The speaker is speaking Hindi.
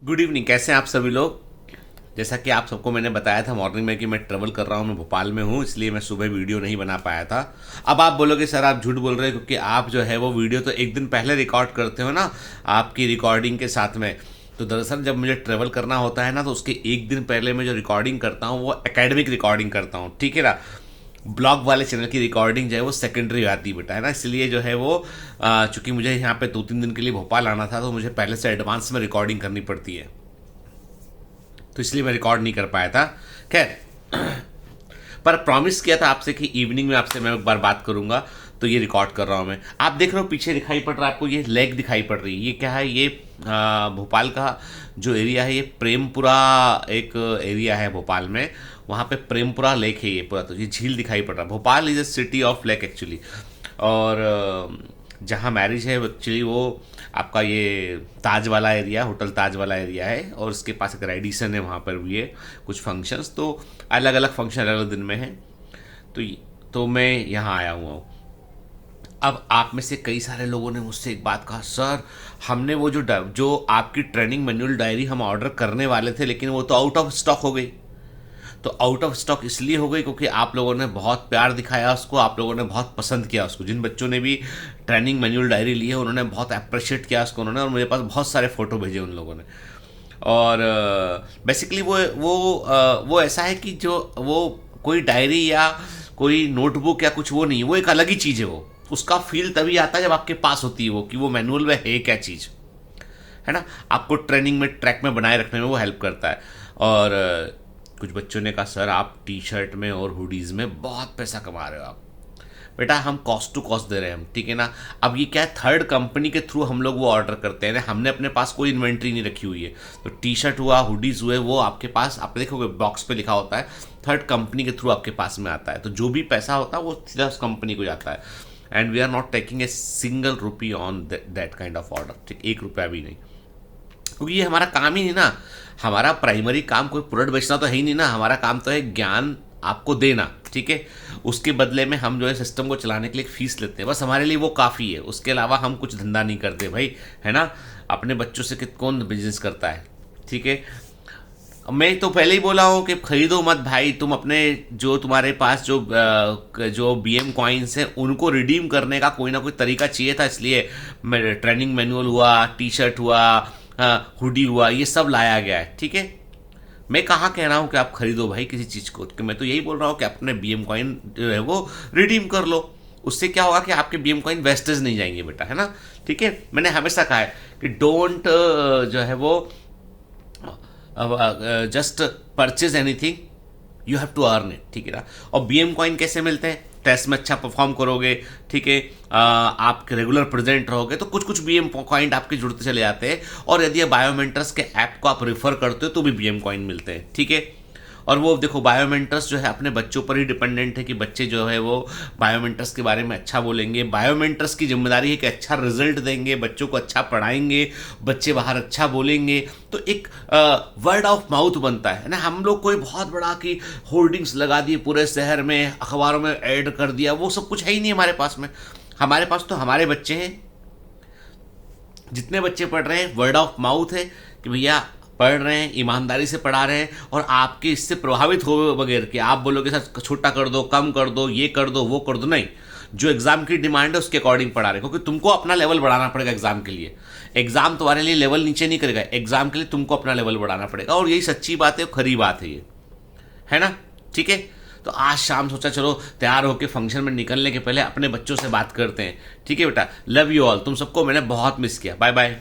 Good evening. कैसे हैं आप सभी लोग। जैसा कि आप सबको मैंने बताया था मॉर्निंग में कि मैं ट्रेवल कर रहा हूँ, मैं भोपाल में हूँ, इसलिए मैं सुबह वीडियो नहीं बना पाया था। अब आप बोलोगे सर आप झूठ बोल रहे हैं, क्योंकि आप जो है वो वीडियो तो एक दिन पहले रिकॉर्ड करते हो ना, आपकी रिकॉर्डिंग के साथ में। तो दरअसल जब मुझे ट्रेवल करना होता है ना, तो उसके एक दिन पहले मैं जो रिकॉर्डिंग करता हूँ वो एकेडमिक रिकॉर्डिंग करता हूँ, ठीक है ना। ब्लॉग वाले चैनल की रिकॉर्डिंग जो है वो सेकेंडरी आती बेटा, है ना। इसलिए जो है वो चूंकि मुझे यहाँ पे 2-3 दिन के लिए भोपाल आना था, तो मुझे पहले से एडवांस में रिकॉर्डिंग करनी पड़ती है, तो इसलिए मैं रिकॉर्ड नहीं कर पाया था। खैर, पर प्रॉमिस किया था आपसे कि इवनिंग में आपसे मैं एक बार बात करूंगा, तो ये रिकॉर्ड कर रहा हूं मैं। आप देख रहे हो पीछे दिखाई पड़ रहा है आपको, ये लेक दिखाई पड़ रही है, ये क्या है, ये भोपाल का जो एरिया है, ये प्रेमपुरा एक एरिया है भोपाल में, वहाँ पे प्रेमपुरा लेक है ये पूरा। तो ये झील दिखाई पड़ रहा है। Bhopal is a city of lake actually. और जहाँ मैरिज है एक्चुअली वो आपका ये ताज वाला एरिया, होटल ताज वाला एरिया है, और उसके पास एक रेडिसन है, वहाँ पर भी है कुछ फंक्शंस। तो अलग अलग फंक्शन अलग अलग दिन में है। तो तो मैं यहाँ आया हुआ हूँ। अब आप में से कई सारे लोगों ने मुझसे एक बात कहा, सर हमने वो जो आपकी ट्रेनिंग मैनुअल डायरी हम ऑर्डर करने वाले थे, लेकिन वो तो आउट ऑफ स्टॉक हो गई। तो आउट ऑफ स्टॉक इसलिए हो गई क्योंकि आप लोगों ने बहुत प्यार दिखाया उसको, आप लोगों ने बहुत पसंद किया उसको। जिन बच्चों ने भी ट्रेनिंग मैनुअल डायरी ली है उन्होंने बहुत अप्रिशिएट किया उसको उन्होंने, और मेरे पास बहुत सारे फोटो भेजे उन लोगों ने। और बेसिकली वो ऐसा है कि जो वो कोई डायरी या कोई नोटबुक या कुछ वो नहीं, वो एक अलग ही चीज़ है। वो उसका फील तभी आता है जब आपके पास होती है वो, कि वो मैनुअल में है क्या चीज़, है ना। आपको ट्रेनिंग में ट्रैक में बनाए रखने में वो हेल्प करता है। और कुछ बच्चों ने कहा सर आप टी शर्ट में और हुडीज़ में बहुत पैसा कमा रहे हो आप। बेटा हम कॉस्ट टू कॉस्ट दे रहे हैं हम, ठीक है ना। अब ये क्या है, थर्ड कंपनी के थ्रू हम लोग वो ऑर्डर करते हैं ना, हमने अपने पास कोई इन्वेंट्री नहीं रखी हुई है। तो टी शर्ट हुआ, हुडीज़ हुए, वो आपके पास आप देखोगे बॉक्स पे लिखा होता है, थर्ड कंपनी के थ्रू आपके पास में आता है। तो जो भी पैसा होता है वो सीधा उस कंपनी को जाता है। And we are not taking a single rupee on that kind of order, ठीक, 1 रुपया भी नहीं। क्योंकि ये हमारा काम ही नहीं ना। हमारा प्राइमरी काम कोई प्रोडक्ट बेचना तो है ही नहीं ना। हमारा काम तो है ज्ञान आपको देना, ठीक है। उसके बदले में हम जो है सिस्टम को चलाने के लिए फीस लेते हैं, बस हमारे लिए वो काफ़ी है। उसके अलावा हम कुछ धंधा नहीं करते भाई, है ना। अपने बच्चों से कौन बिजनेस करता है, ठीक है। मैं तो पहले ही बोला हूँ कि खरीदो मत भाई, तुम अपने जो तुम्हारे पास जो BM कॉइन्स हैं उनको रिडीम करने का कोई ना कोई तरीका चाहिए था, इसलिए ट्रेनिंग मैनुअल हुआ, टी शर्ट हुआ, हुडी हुआ, ये सब लाया गया है, ठीक है। मैं कहाँ कह रहा हूँ कि आप खरीदो भाई किसी चीज़ को, कि मैं तो यही बोल रहा हूँ कि अपने BM कॉइन जो है वो रिडीम कर लो। उससे क्या होगा कि आपके BM कॉइन वेस्टेज नहीं जाएंगे बेटा, है ना, ठीक है। मैंने हमेशा कहा है कि डोंट जो है वो just purchase anything, you have to earn it, ठीक है ना। और BM कॉइन कैसे मिलते हैं, टेस्ट में अच्छा परफॉर्म करोगे, ठीक है, आप रेगुलर प्रेजेंट रहोगे तो कुछ कुछ BM कॉइन आपके जुड़ते चले जाते हैं। और यदि बायोमेंटर्स के ऐप को आप रेफर करते हो तो भी BM कॉइन मिलते हैं, ठीक है। और वो देखो बायोमेंटर्स जो है अपने बच्चों पर ही डिपेंडेंट है कि बच्चे जो है वो बायोमेंटर्स के बारे में अच्छा बोलेंगे। बायोमेंटर्स की जिम्मेदारी है कि अच्छा रिजल्ट देंगे, बच्चों को अच्छा पढ़ाएंगे, बच्चे बाहर अच्छा बोलेंगे, तो एक वर्ड ऑफ माउथ बनता है ना। हम लोग कोई बहुत बड़ा कि होर्डिंग्स लगा दिए पूरे शहर में, अखबारों में ऐड कर दिया, वो सब कुछ है ही नहीं हमारे पास में। हमारे पास तो हमारे बच्चे हैं, जितने बच्चे पढ़ रहे हैं वर्ड ऑफ माउथ है कि भैया पढ़ रहे हैं, ईमानदारी से पढ़ा रहे हैं, और आपके इससे प्रभावित हो बगैर कि आप बोलोगे सर छोटा कर दो, कम कर दो, ये कर दो, वो कर दो, नहीं। जो एग्जाम की डिमांड है उसके अकॉर्डिंग पढ़ा रहे हैं, क्योंकि तुमको अपना लेवल बढ़ाना पड़ेगा एग्जाम के लिए। एग्जाम तुम्हारे लिए लेवल नीचे नहीं करेगा, एग्जाम के लिए तुमको अपना लेवल बढ़ाना पड़ेगा, और यही सच्ची बात है, खरी बात है ये, है ना, ठीक है। तो आज शाम सोचा चलो तैयार होकर फंक्शन में निकलने के पहले अपने बच्चों से बात करते हैं, ठीक है बेटा। लव यू ऑल, तुम सबको मैंने बहुत मिस किया। Bye bye.